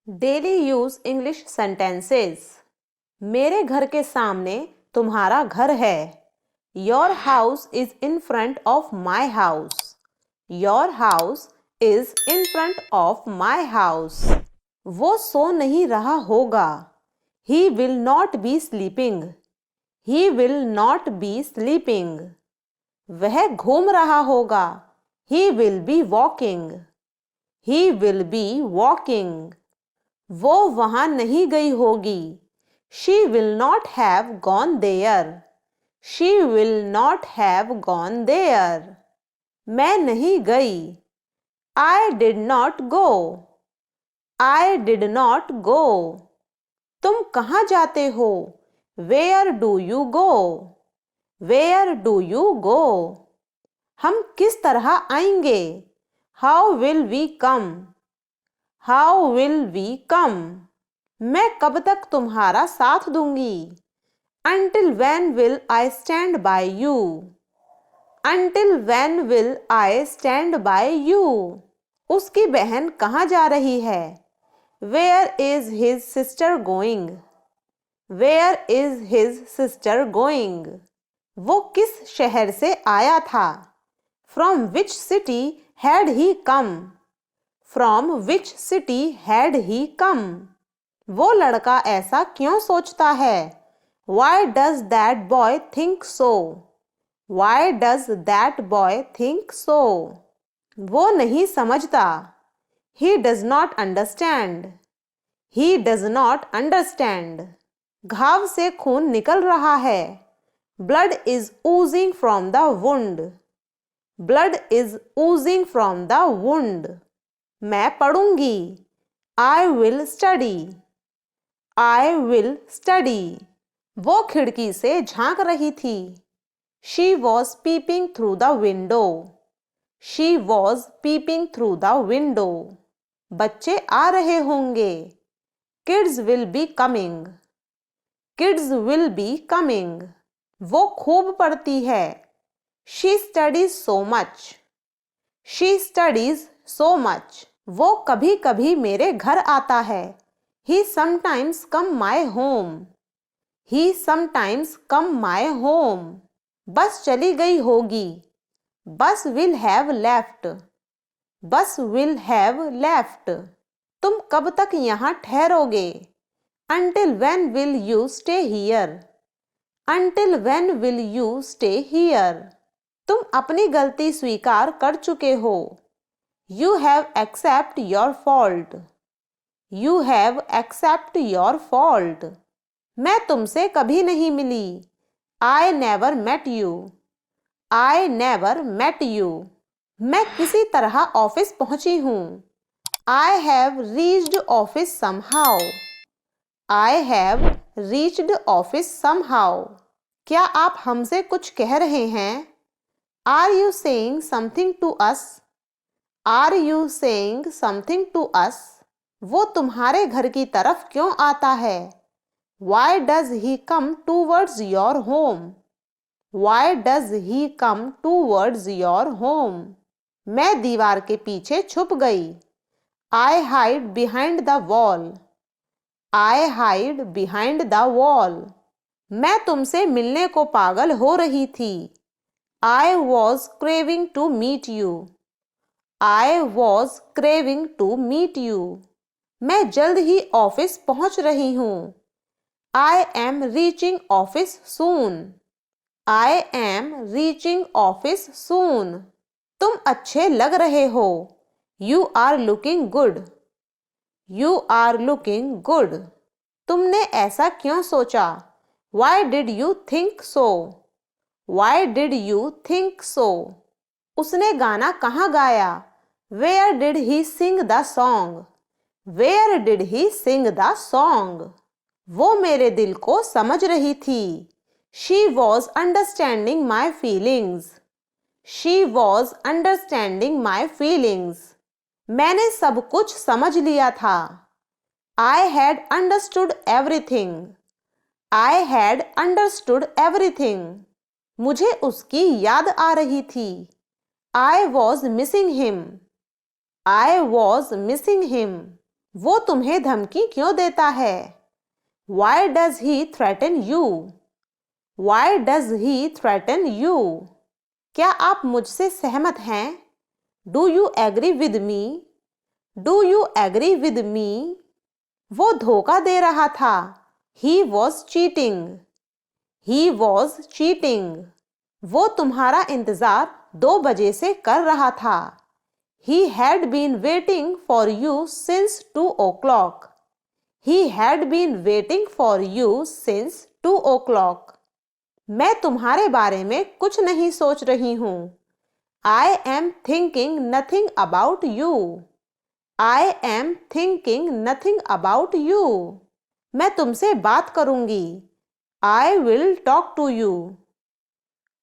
Daily use English sentences. मेरे घर के सामने तुम्हारा घर है। Your house is in front of my house. Your house is in front of my house. वो सो नहीं रहा होगा। He will not be sleeping. He will not be sleeping. वह घूम रहा होगा। He will be walking. He will be walking. वो वहां नहीं गई होगी। She will not have gone there. She will not have gone there. मैं नहीं गई। I did not go. I did not go. तुम कहाँ जाते हो? Where do you go? Where do you go. हम किस तरह आएंगे? How will we come? How will we come. मैं कब तक तुम्हारा साथ दूंगी? Until when will I stand by you? Until when will I stand by you? उसकी बहन कहाँ जा रही है? Where is his sister going? Where is his sister going? वो किस शहर से आया था? From which city had he come? From which city had he come? वो लड़का ऐसा क्यों सोचता है? Why does that boy think so? Why does that boy think so? वो नहीं समझता। He does not understand. He does not understand. घाव से खून निकल रहा है। Blood is oozing from the wound. Blood is oozing from the wound. मैं पढ़ूंगी। I will study. I will study. वो खिड़की से झांक रही थी। She was peeping through the window. She was peeping through the window. बच्चे आ रहे होंगे। Kids will be coming. Kids will be coming. वो खूब पढ़ती है। She studies so much. She studies so much. वो कभी कभी मेरे घर आता है। He sometimes come my home. He sometimes come my home. बस चली गई होगी। Bus will have left. Bus will have left. तुम कब तक यहाँ ठहरोगे? Until when will you stay here? Until when will you stay here? तुम अपनी गलती स्वीकार कर चुके हो। You have accept your fault. You have accept your fault. मैं तुमसे कभी नहीं मिली। I never met you. I never met you. मैं किसी तरह ऑफिस पहुंची हूँ। I have reached office somehow. I have reached office somehow. क्या आप हमसे कुछ कह रहे हैं? Are you saying something to us? Are you saying something to us? वो तुम्हारे घर की तरफ क्यों आता है? Why does he come towards your home? Why does he come towards your home? मैं दीवार के पीछे छुप गई। I hide behind the wall. I hide behind the wall. मैं तुमसे मिलने को पागल हो रही थी। I was craving to meet you. I was craving to meet you. मैं जल्द ही ऑफिस पहुंच रही हूँ। I am reaching office soon. I am reaching office soon. तुम अच्छे लग रहे हो। You are looking good. You are looking good. तुमने ऐसा क्यों सोचा? Why did you think so? Why did you think so? उसने गाना कहाँ गाया? Where did he sing the song? Where did he sing the song? वो मेरे दिल को समझ रही थी। She was understanding my feelings. She was understanding my feelings. मैंने सब कुछ समझ लिया था। I had understood everything. I had understood everything. मुझे उसकी याद आ रही थी। I was missing him. I was missing him. वो तुम्हें धमकी क्यों देता है? Why does he threaten you? Why does he threaten you? क्या आप मुझसे सहमत हैं? Do you agree with me? Do you agree with me? वो धोखा दे रहा था. He was cheating. He was cheating. वो तुम्हारा इंतजार 2 बजे से कर रहा था. He had been waiting for you since 2 o'clock. He had been waiting for you since 2 o'clock. मैं तुम्हारे बारे में कुछ नहीं सोच रही हूँ. I am thinking nothing about you. I am thinking nothing about you. मैं तुमसे बात करूंगी. I will talk to you.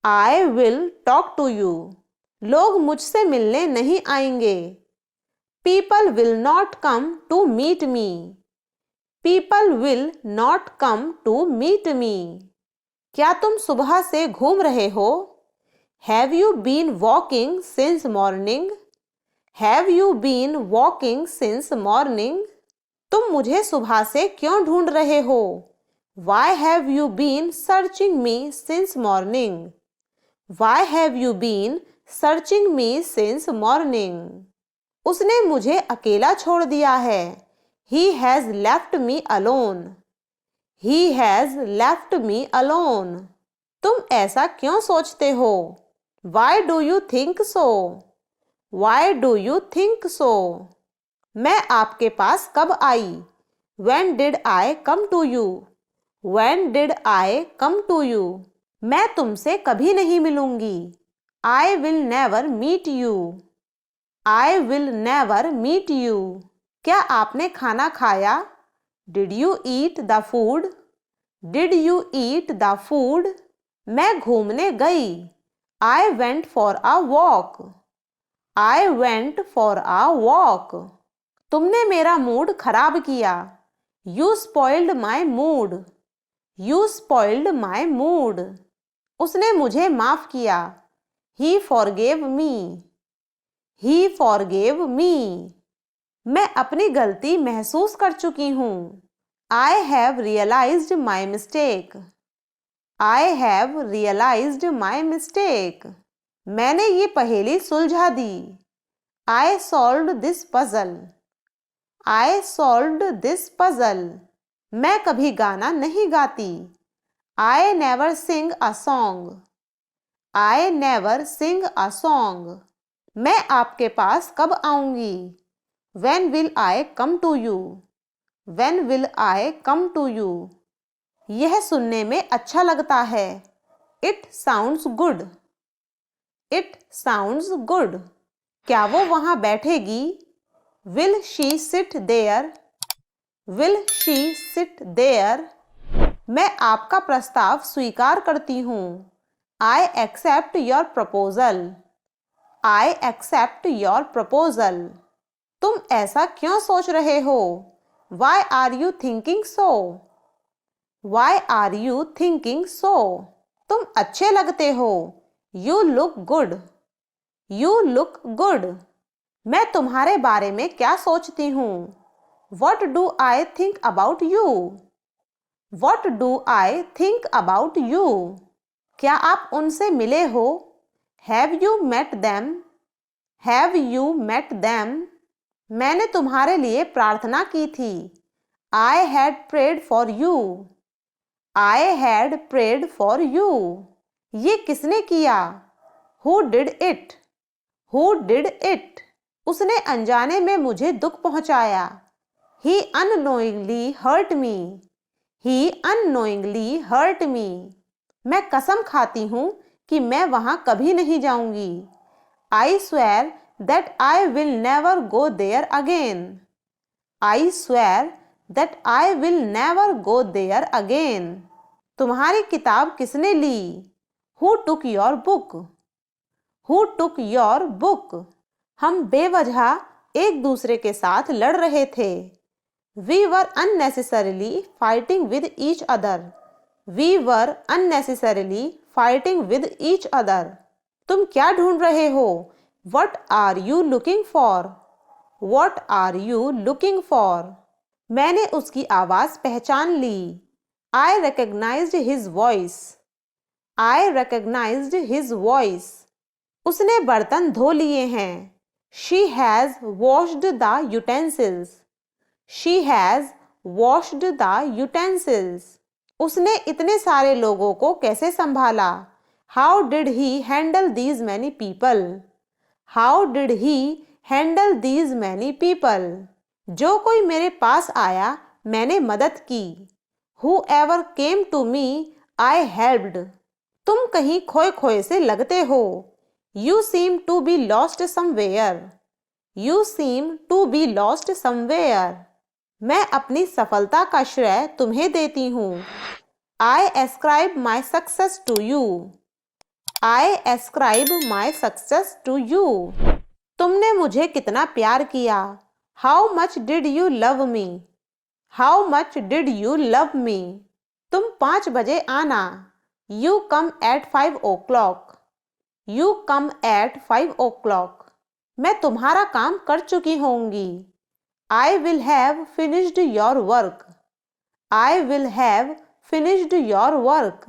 I will talk to you. लोग मुझसे मिलने नहीं आएंगे. People will not come to meet me. People will not come to meet me. क्या तुम सुबह से घूम रहे हो? Have you been walking since morning? Have you been walking since morning? तुम मुझे सुबह से क्यों ढूंढ रहे हो? Why have you been searching me since morning? Why have you been searching me since morning? उसने मुझे अकेला छोड़ दिया है. He has left me alone. He has left me alone. तुम ऐसा क्यों सोचते हो? Why do you think so? Why do you think so? मैं आपके पास कब आई? When did I come to you? When did I come to you? मैं तुमसे कभी नहीं मिलूंगी. I will never meet you. I will never meet you. क्या आपने खाना खाया? Did you eat the food? Did you eat the food? मैं घूमने गई. I went for a walk. I went for a walk. तुमने मेरा मूड खराब किया. You spoiled my mood. You spoiled my mood. उसने मुझे माफ किया. He forgave me. He forgave me. मैं अपनी गलती महसूस कर चुकी हूँ. I have realized my mistake. I have realized my mistake. मैंने ये पहेली सुलझा दी. I solved this puzzle. I solved this puzzle. मैं कभी गाना नहीं गाती. I never sing a song. I never sing a song. मैं आपके पास कब आऊंगी? When will I come to you? When will I come to you? यह सुनने में अच्छा लगता है. It sounds good. It sounds good. क्या वो वहां बैठेगी? Will she sit there? Will she sit there? मैं आपका प्रस्ताव स्वीकार करती हूँ. I accept your proposal. I accept your proposal. तुम ऐसा क्यों सोच रहे हो? Why are you thinking so? Why are you thinking so? तुम अच्छे लगते हो. You look good. You look good. मैं तुम्हारे बारे में क्या सोचती हूँ? What do I think about you? What do I think about you? क्या आप उनसे मिले हो? Have you met them? Have you met them? मैंने तुम्हारे लिए प्रार्थना की थी. I had prayed for you. I had prayed for you. ये किसने किया? Who did it? Who did it? उसने अनजाने में मुझे दुख पहुंचाया. He unknowingly hurt me. He unknowingly hurt me. मैं कसम खाती हूँ कि मैं वहां कभी नहीं जाऊंगी. I swear that I will never go there again. I swear that I will never go there again. तुम्हारी किताब किसने ली? Who took your book? Who took your book? हम बेवजह एक दूसरे के साथ लड़ रहे थे. We were unnecessarily fighting with each other. We were unnecessarily fighting with each other. तुम क्या ढूंढ रहे हो? What are you looking for? What are you looking for? मैंने उसकी आवाज पहचान ली. I recognized his voice. I recognized his voice. उसने बर्तन धो लिए हैं. She has washed the utensils. She has washed the utensils. उसने इतने सारे लोगों को कैसे संभाला? How did he handle these many people? How did he handle these many people? जो कोई मेरे पास आया, मैंने मदद की. Whoever came to me, I helped. तुम कहीं खोए खोए से लगते हो. You seem to be lost somewhere. You seem to be lost somewhere. मैं अपनी सफलता का श्रेय तुम्हें देती हूँ. I ascribe my success to you. I ascribe my success to you. तुमने मुझे कितना प्यार किया. How much did you love me? How much did you love me? तुम 5 बजे आना. You come at 5 o'clock. You come at 5 o'clock. मैं तुम्हारा काम कर चुकी होंगी. I will have finished your work. I will have finished your work.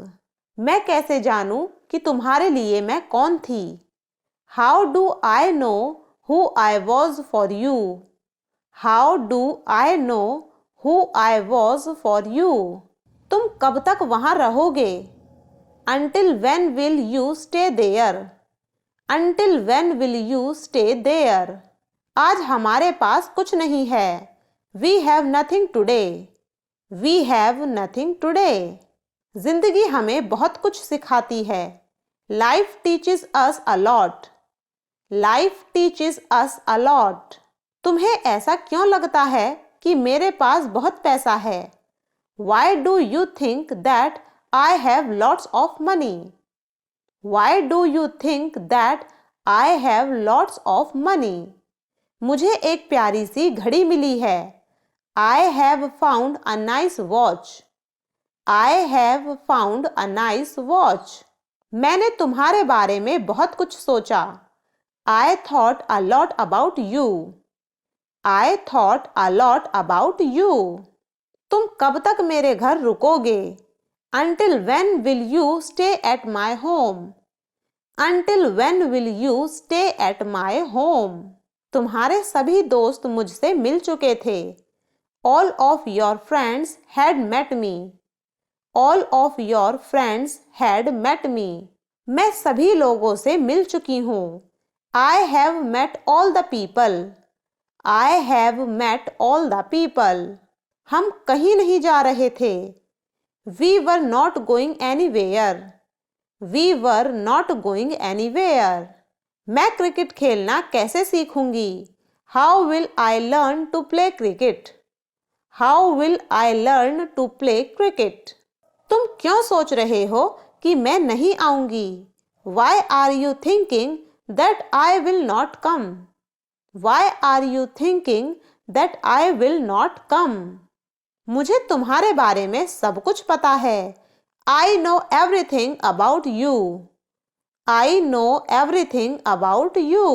मैं कैसे जानूं कि तुम्हारे लिए मैं कौन थी? How do I know who I was for you? How do I know who I was for you? तुम कब तक वहां रहोगे? Until when will you stay there? Until when will you stay there? आज हमारे पास कुछ नहीं है. We have nothing today. We have nothing today. जिंदगी हमें बहुत कुछ सिखाती है. Life teaches us a lot. Life teaches us a lot. तुम्हें ऐसा क्यों लगता है कि मेरे पास बहुत पैसा है? Why do you think that I have lots of money? Why do you think that I have lots of money? मुझे एक प्यारी सी घड़ी मिली है. I have found a nice watch. I have found a nice watch. मैंने तुम्हारे बारे में बहुत कुछ सोचा. I thought a lot about you. I thought a lot about you. तुम कब तक मेरे घर रुकोगे? Until when will you stay at my home? Until when will you stay at my home? तुम्हारे सभी दोस्त मुझसे मिल चुके थे. All of your friends had met me. All of your friends had met me. मैं सभी लोगों से मिल चुकी हूँ. I have met all the people. I have met all the people. हम कहीं नहीं जा रहे थे. We were not going anywhere. We were not going anywhere. मैं क्रिकेट खेलना कैसे सीखूंगी? How will I learn to play cricket? How will I learn to play cricket? तुम क्यों सोच रहे हो कि मैं नहीं आऊंगी? Why are you thinking that I will not come? Why are you thinking that I will not come? मुझे तुम्हारे बारे में सब कुछ पता है. I know everything about you. I know everything about you.